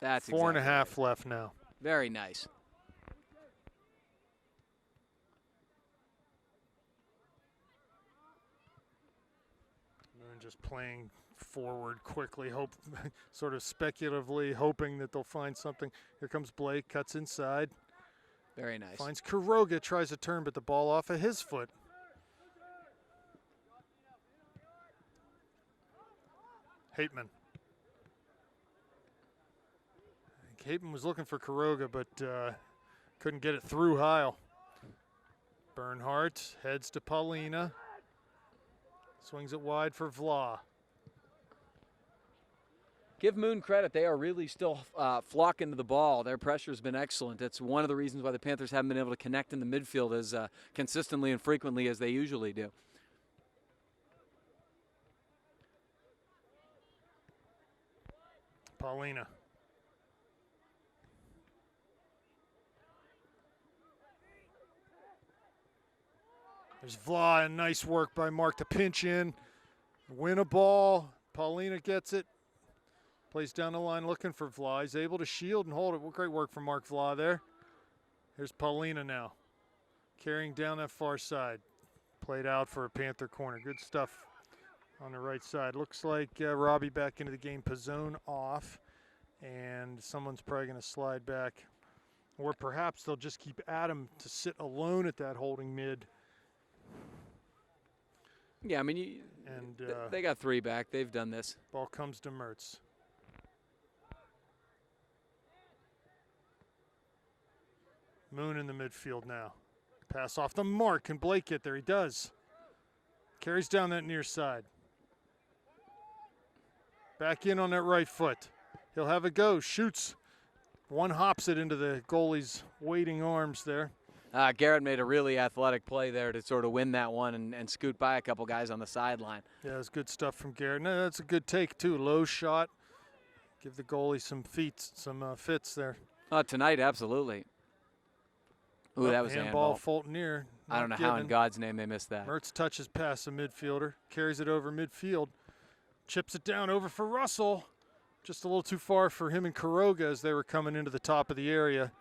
S2: That's
S1: 4.5 left now.
S2: Very nice.
S1: Moon just playing forward quickly, sort of speculatively hoping that they'll find something. Here comes Blake, cuts inside.
S2: Very nice.
S1: Finds Quiroga, tries a turn, but the ball off of his foot. Hateman. Hateman was looking for Quiroga, but couldn't get it through Heil. Bernhardt heads to Paulina. Swings it wide for Vla.
S2: Give Moon credit. They are really still flocking to the ball. Their pressure has been excellent. That's one of the reasons why the Panthers haven't been able to connect in the midfield as consistently and frequently as they usually do.
S1: Paulina. There's Vla, and nice work by Mark to pinch in, win a ball. Paulina gets it. Plays down the line looking for Vla. He's able to shield and hold it. Great work from Mark Vla there. Here's Paulina now. Carrying down that far side. Played out for a Panther corner. Good stuff on the right side. Looks like Robbie back into the game. Pizzone off. And someone's probably going to slide back. Or perhaps they'll just keep Adam to sit alone at that holding mid.
S2: Yeah, I mean, they got 3 back. They've done this.
S1: Ball comes to Mertz. Moon in the midfield now. Pass off the mark. Can Blake get there? He does. Carries down that near side. Back in on that right foot. He'll have a go. Shoots. One hops it into the goalie's waiting arms there.
S2: Garrett made a really athletic play there to sort of win that one and scoot by a couple guys on the sideline.
S1: Yeah, it was good stuff from Garrett. No, that's a good take, too. Low shot. Give the goalie some fits there.
S2: Tonight, absolutely. Ooh, that was a handball.
S1: Fulton near.
S2: I don't know how in God's name they missed that.
S1: Mertz touches past the midfielder. Carries it over midfield. Chips it down over for Russell. Just a little too far for him and Quiroga as they were coming into the top of the area.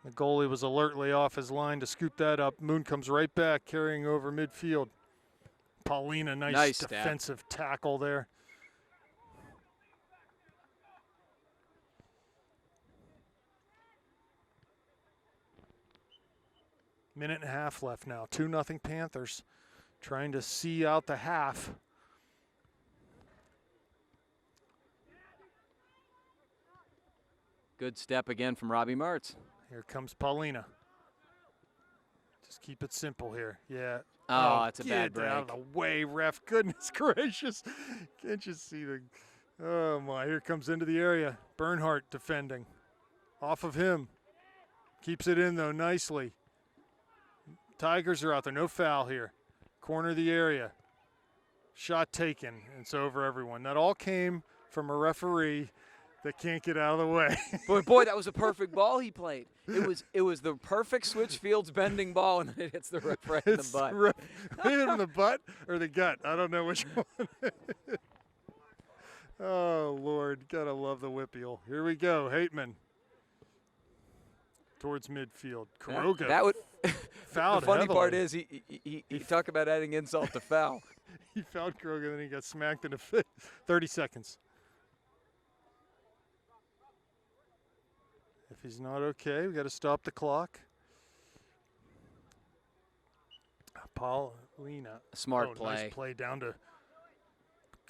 S1: The goalie was alertly off his line to scoop that up. Moon comes right back, carrying over midfield. Paulina, nice defensive tackle there. Minute and a half left now. 2-0 Panthers, trying to see out the half.
S2: Good step again from Robbie Mertz.
S1: Here comes Paulina. Just keep it simple here. Yeah.
S2: Oh, that's a bad break.
S1: Get out of the way, ref. Goodness gracious. Can't you see the... Oh, my. Here comes into the area. Bernhardt defending. Off of him. Keeps it in, though, nicely. Tigers are out there. No foul here. Corner of the area. Shot taken. It's over everyone. That all came from a referee that can't get out of the way.
S2: Boy, that was a perfect ball he played. It was the perfect Switch Fields bending ball, and then it hits the ref right in the butt.
S1: Hit him in the butt or the gut. I don't know which one. Oh, Lord. Gotta love the whippeal. Here we go. Hateman. Towards midfield. Quiroga.
S2: That would
S1: fouled
S2: The funny
S1: heavily.
S2: part is he talk about adding insult to foul.
S1: He fouled Quiroga, then he got smacked in the face. 30 seconds. If he's not okay, we got to stop the clock. Paulina.
S2: Smart play.
S1: Nice play down to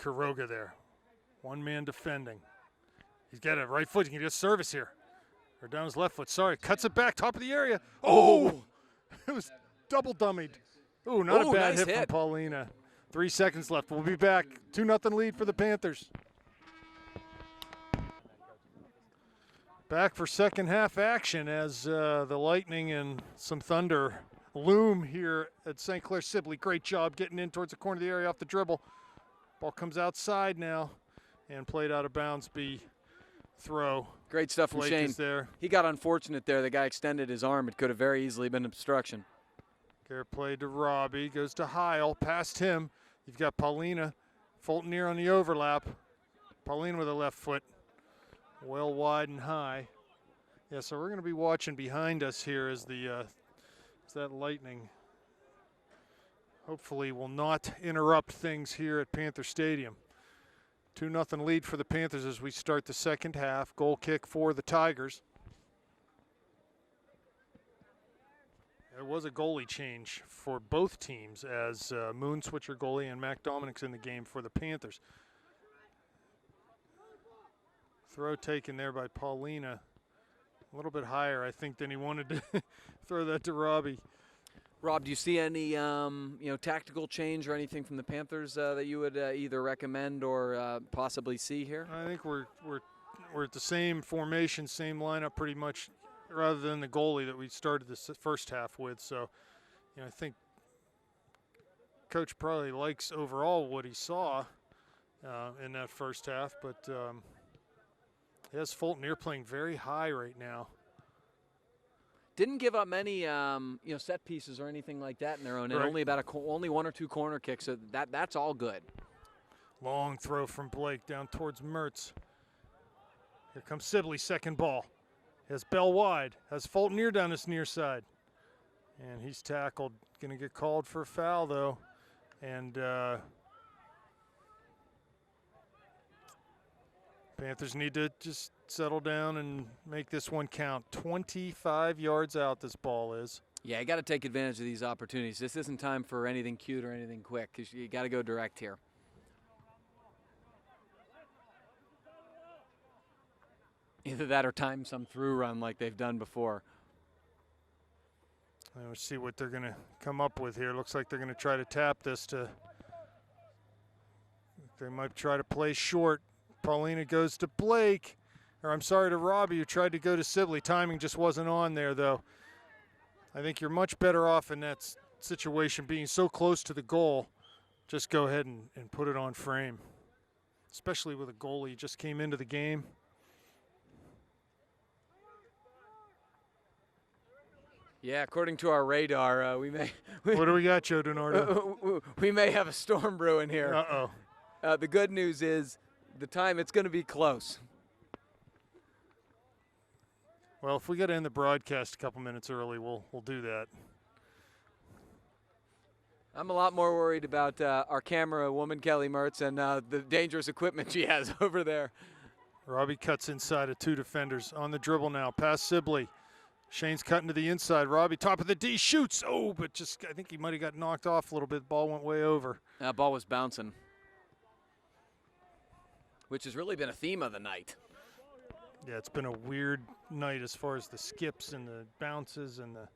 S1: Quiroga there. One man defending. He's got a right foot. He can get service here. Or down his left foot. Sorry. Cuts it back. Top of the area. Oh! It was double dummied. Oh, not a bad
S2: nice
S1: hit from Paulina. 3 seconds left. We'll be back. 2-0 lead for the Panthers. Back for second half action as the Lightning and some Thunder loom here at St. Clair Sibley. Great job getting in towards the corner of the area off the dribble. Ball comes outside now and played out of bounds. Throw.
S2: Great stuff from
S1: Blake
S2: Shane.
S1: is there.
S2: He got unfortunate there. The guy extended his arm. It could have very easily been obstruction.
S1: Garrett played to Robbie. Goes to Heil. Past him. You've got Paulina. Fulton near on the overlap. Paulina with a left foot. Well wide and high. Yeah, so we're going to be watching behind us here as that Lightning hopefully will not interrupt things here at Panther Stadium. 2-0 lead for the Panthers as we start the second half. Goal kick for the Tigers. There was a goalie change for both teams as Moon switcher goalie and Mac Dominic's in the game for the Panthers. Throw taken there by Paulina. A little bit higher, I think, than he wanted to throw that to Robbie.
S2: Rob, do you see any tactical change or anything from the Panthers that you would either recommend or possibly see here?
S1: I think we're at the same formation, same lineup pretty much, rather than the goalie that we started this first half with. So, I think Coach probably likes overall what he saw in that first half, but yes, Fulton here playing very high right now.
S2: Didn't give up many set pieces or anything like that in their own end.
S1: Right.
S2: Only one or two corner kicks, so that's all good.
S1: Long throw from Blake down towards Mertz. Here comes Sibley, second ball. Has Bell wide. Has Fulton near down this near side. And he's tackled. Going to get called for a foul, though. And Panthers need to just settle down and make this one count. 25 yards out this ball is.
S2: Yeah, you got to take advantage of these opportunities. This isn't time for anything cute or anything quick because you got to go direct here. Either that or time some through run like they've done before.
S1: Let's see what they're going to come up with here. Looks like they're going to try to tap this to. They might try to play short. Paulina goes to Blake. Or I'm sorry, to Robbie, who tried to go to Sibley. Timing just wasn't on there, though. I think you're much better off in that situation, being so close to the goal. Just go ahead and put it on frame, especially with a goalie who just came into the game.
S2: Yeah, according to our radar, we may.
S1: What do we got, Joe DiNardo?
S2: We may have a storm brewing here.
S1: Uh-oh.
S2: The good news is the time it's going to be close.
S1: Well, if we got to end the broadcast a couple minutes early, we'll do that.
S2: I'm a lot more worried about our camera woman, Kelly Mertz, and the dangerous equipment she has over there.
S1: Robbie cuts inside of 2 defenders. On the dribble now, past Sibley. Shane's cutting to the inside. Robbie, top of the D, shoots. Oh, but just I think he might have got knocked off a little bit. The ball went way over.
S2: That ball was bouncing, which has really been a theme of the night.
S1: Yeah, it's been a weird night as far as the skips and the bounces and the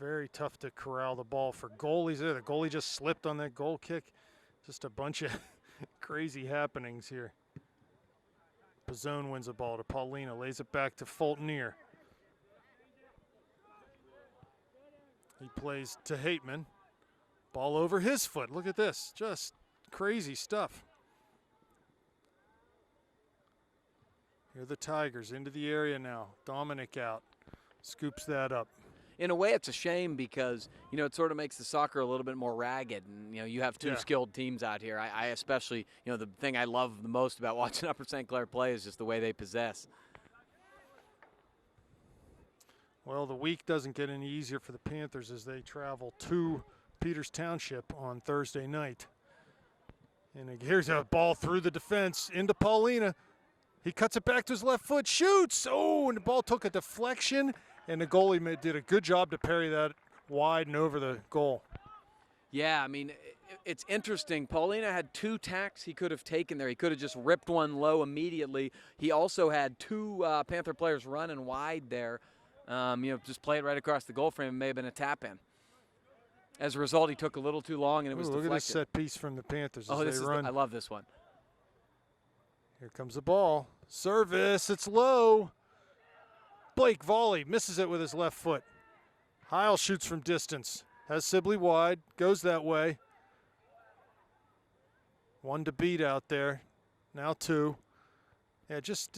S1: very tough to corral the ball for goalies there. The goalie just slipped on that goal kick. Just a bunch of crazy happenings here. Pizzone wins the ball to Paulina, lays it back to Fultonier. He plays to Hateman. Ball over his foot. Look at this, just crazy stuff. Here are the Tigers into the area now. Dominic out, scoops that up.
S2: In a way, it's a shame because, it sort of makes the soccer a little bit more ragged. And, you have two skilled teams out here. I especially, the thing I love the most about watching Upper St. Clair play is just the way they possess.
S1: Well, the week doesn't get any easier for the Panthers as they travel to Peters Township on Thursday night. And here's a ball through the defense into Paulina. He cuts it back to his left foot, shoots. Oh, and the ball took a deflection, and the goalie did a good job to parry that wide and over the goal.
S2: Yeah, I mean, it's interesting. Paulina had 2 tacks he could have taken there. He could have just ripped one low immediately. He also had 2 Panther players running wide there. Just play it right across the goal frame. It may have been a tap in. As a result, he took a little too long, and it was deflected.
S1: Look at this set piece from the Panthers as they run.
S2: I love this one.
S1: Here comes the ball. Service, it's low. Blake volley, misses it with his left foot. Heil shoots from distance. Has Sibley wide, goes that way. 1 to beat out there. Now 2. Yeah, it just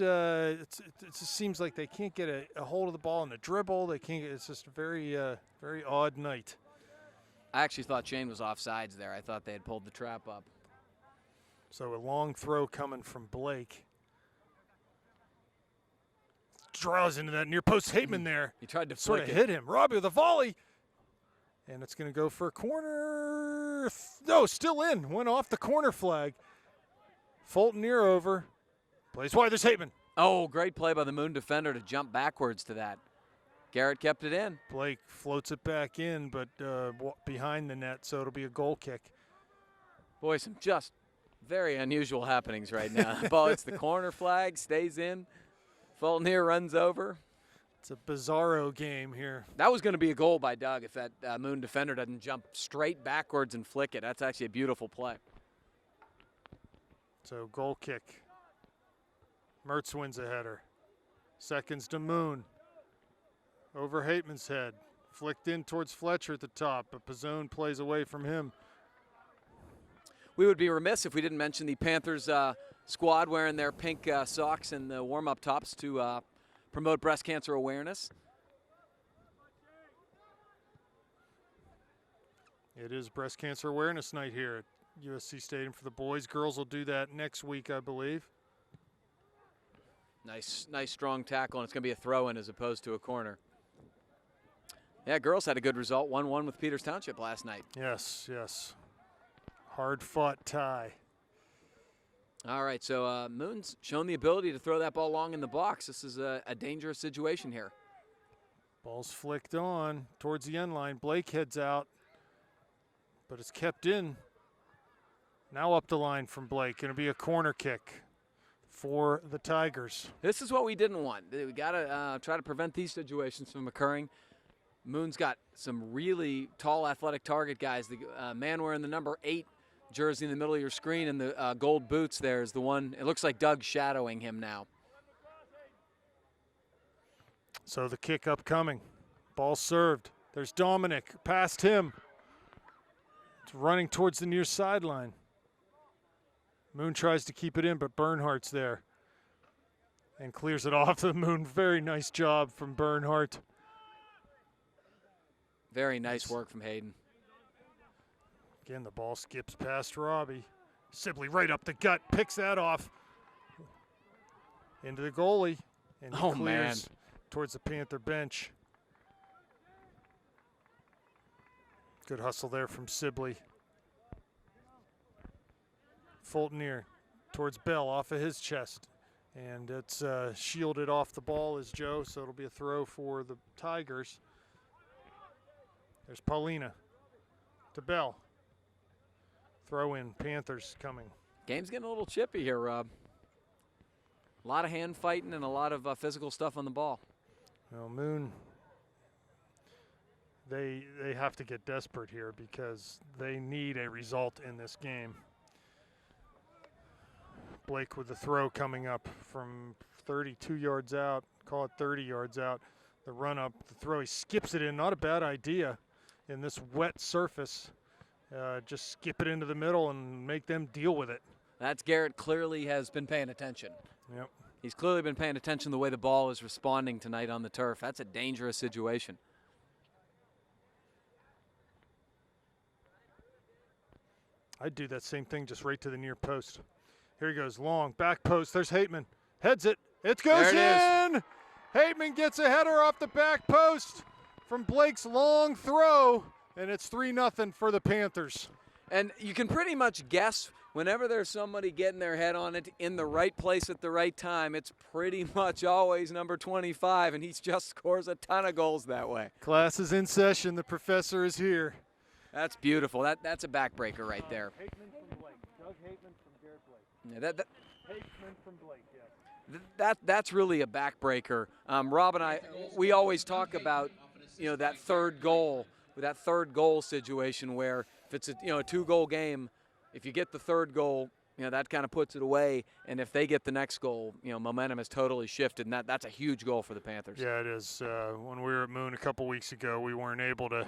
S1: seems like they can't get a hold of the ball in the dribble. They can't. It's just a very odd night.
S2: I actually thought Shane was offsides there. I thought they had pulled the trap up.
S1: So a long throw coming from Blake. Draws into that near post. Hateman there.
S2: He tried to
S1: sort of hit him. Robbie with a volley. And it's going to go for a corner. No, still in. Went off the corner flag. Fultonier over. Plays wide. There's Hateman.
S2: Oh, great play by the Moon defender to jump backwards to that. Garrett kept it in.
S1: Blake floats it back in, but behind the net, so it'll be a goal kick.
S2: Boy, some just very unusual happenings right now. The ball hits the corner flag, stays in. Fultonier runs over.
S1: It's a bizarro game here.
S2: That was going to be a goal by Doug if that Moon defender doesn't jump straight backwards and flick it. That's actually a beautiful play.
S1: So goal kick. Mertz wins a header. Seconds to Moon. Over Hateman's head. Flicked in towards Fletcher at the top, but Pizzone plays away from him.
S2: We would be remiss if we didn't mention the Panthers squad wearing their pink socks and the warm-up tops to promote breast cancer awareness.
S1: It is Breast Cancer Awareness Night here at USC Stadium for the boys. Girls will do that next week, I believe.
S2: Nice strong tackle, and it's going to be a throw-in as opposed to a corner. Yeah, girls had a good result, 1-1 with Peters Township last night.
S1: Yes. Hard-fought tie.
S2: All right, so Moon's shown the ability to throw that ball long in the box. This is a dangerous situation here.
S1: Ball's flicked on towards the end line. Blake heads out, but it's kept in. Now up the line from Blake. Going to be a corner kick for the Tigers.
S2: This is what we didn't want. We got to try to prevent these situations from occurring. Moon's got some really tall athletic target guys. The man wearing the number 8 jersey in the middle of your screen and the gold boots there is the one. It looks like Doug's shadowing him now.
S1: So the kick upcoming. Ball served. There's Dominic past him. It's running towards the near sideline. Moon tries to keep it in, but Bernhardt's there and clears it off the Moon. Very nice job from Bernhardt.
S2: Very nice work from Hayden.
S1: Again, the ball skips past Robbie. Sibley right up the gut, picks that off. Into the goalie, and he clears towards the Panther bench. Good hustle there from Sibley. Fulton near towards Bell off of his chest. And it's shielded off the ball as Joe, so it'll be a throw for the Tigers. There's Paulina to Bell. Throw in, Panthers coming.
S2: Game's getting a little chippy here, Rob. A lot of hand fighting and a lot of physical stuff on the ball.
S1: Well, Moon, they have to get desperate here because they need a result in this game. Blake with the throw coming up from 32 yards out, call it 30 yards out. The run up, the throw, he skips it in, not a bad idea in this wet surface. Just skip it into the middle and make them deal with it.
S2: That's Garrett clearly has been paying attention.
S1: Yep.
S2: He's clearly been paying attention to the way the ball is responding tonight on the turf. That's a dangerous situation.
S1: I'd do that same thing just right to the near post. Here he goes, long, back post. There's Hateman. Heads it. It goes in. Hateman gets a header off the back post from Blake's long throw, and it's 3-0 for the Panthers.
S2: And you can pretty much guess whenever there's somebody getting their head on it in the right place at the right time, it's pretty much always number 25, and he just scores a ton of goals that way.
S1: Class is in session. The professor is here.
S2: That's beautiful. That's a backbreaker right there.
S1: Hateman from Blake. Doug Hateman from Garrett Blake.
S2: Yeah,
S1: Hateman from Blake, yes.
S2: That's really a backbreaker. Rob and I, we always talk about, that third goal, that third goal situation where if it's a 2-goal game, if you get the third goal, that kind of puts it away. And if they get the next goal, momentum has totally shifted, and that's a huge goal for the Panthers.
S1: Yeah, it is. When we were at Moon a couple weeks ago, we weren't able to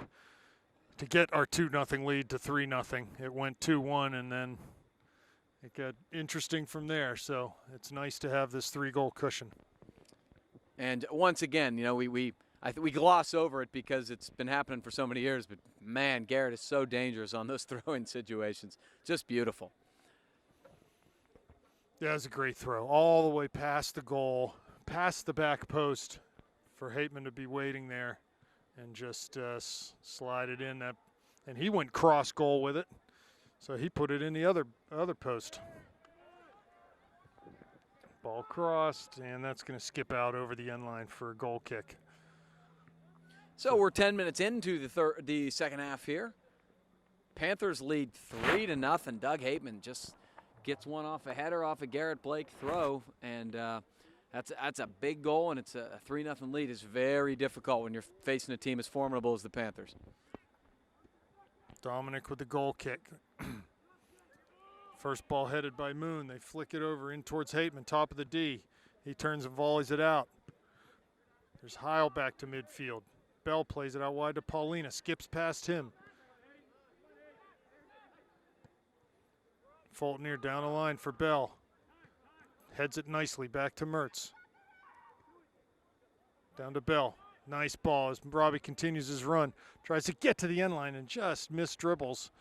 S1: get our 2-0 lead to 3-0. It went 2-1, and then it got interesting from there. So it's nice to have this 3-goal cushion.
S2: And once again, we gloss over it because it's been happening for so many years. But man, Garrett is so dangerous on those throwing situations. Just beautiful.
S1: Yeah, it was a great throw, all the way past the goal, past the back post, for Hateman to be waiting there and just slide it in. And he went cross goal with it, so he put it in the other post. Ball crossed, and that's going to skip out over the end line for a goal kick.
S2: So we're 10 minutes into the second half here. Panthers lead 3-0. Doug Hateman just gets one off a header off a Garrett Blake throw, and that's a big goal, and it's a 3-0 lead. It's very difficult when you're facing a team as formidable as the Panthers.
S1: Dominic with the goal kick. First ball headed by Moon. They flick it over in towards Hateman, top of the D. He turns and volleys it out. There's Heil back to midfield. Bell plays it out wide to Paulina, skips past him. Fulton near down the line for Bell. Heads it nicely back to Mertz. Down to Bell. Nice ball as Robbie continues his run. Tries to get to the end line and just missed dribbles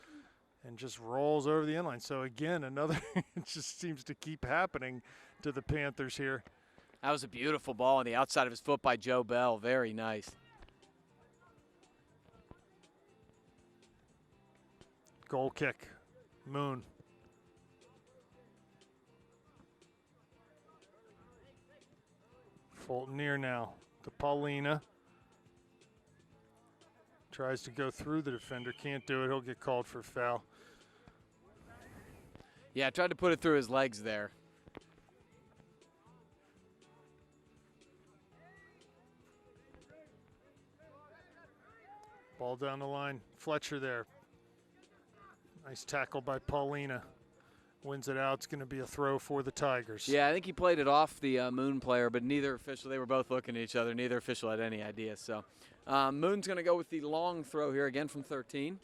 S1: and just rolls over the end line. So again, another, it just seems to keep happening to the Panthers here.
S2: That was a beautiful ball on the outside of his foot by Joe Bell. Very nice.
S1: Goal kick, Moon. Fulton near now to Paulina. Tries to go through the defender, can't do it. He'll get called for a foul.
S2: Yeah, tried to put it through his legs there.
S1: Ball down the line. Fletcher there. Nice tackle by Paulina. Wins it out. It's going to be a throw for the Tigers.
S2: Yeah, I think he played it off the Moon player, but neither official, they were both looking at each other. Neither official had any idea. So Moon's going to go with the long throw here again from 13.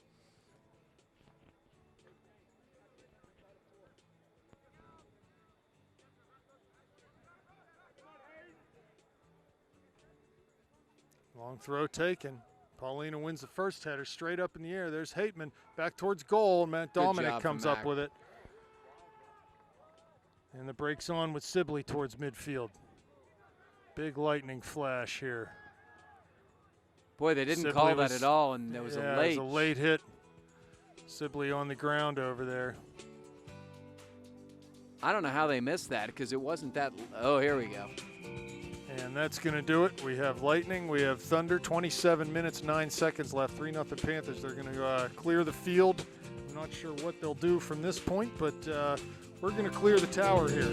S1: Long throw taken. Paulina wins the first header straight up in the air. There's Hateman back towards goal. Matt Dominic comes up with it. And the break's on with Sibley towards midfield. Big lightning flash here.
S2: Boy, they didn't call that at all, and there was a late.
S1: It was a late hit. Sibley on the ground over there.
S2: I don't know how they missed that because it wasn't that. Oh, here we go.
S1: And that's going to do it. We have lightning. We have thunder. 27 minutes, 9 seconds left. 3-0 Panthers. They're going to clear the field. I'm not sure what they'll do from this point, but we're going to clear the tower here.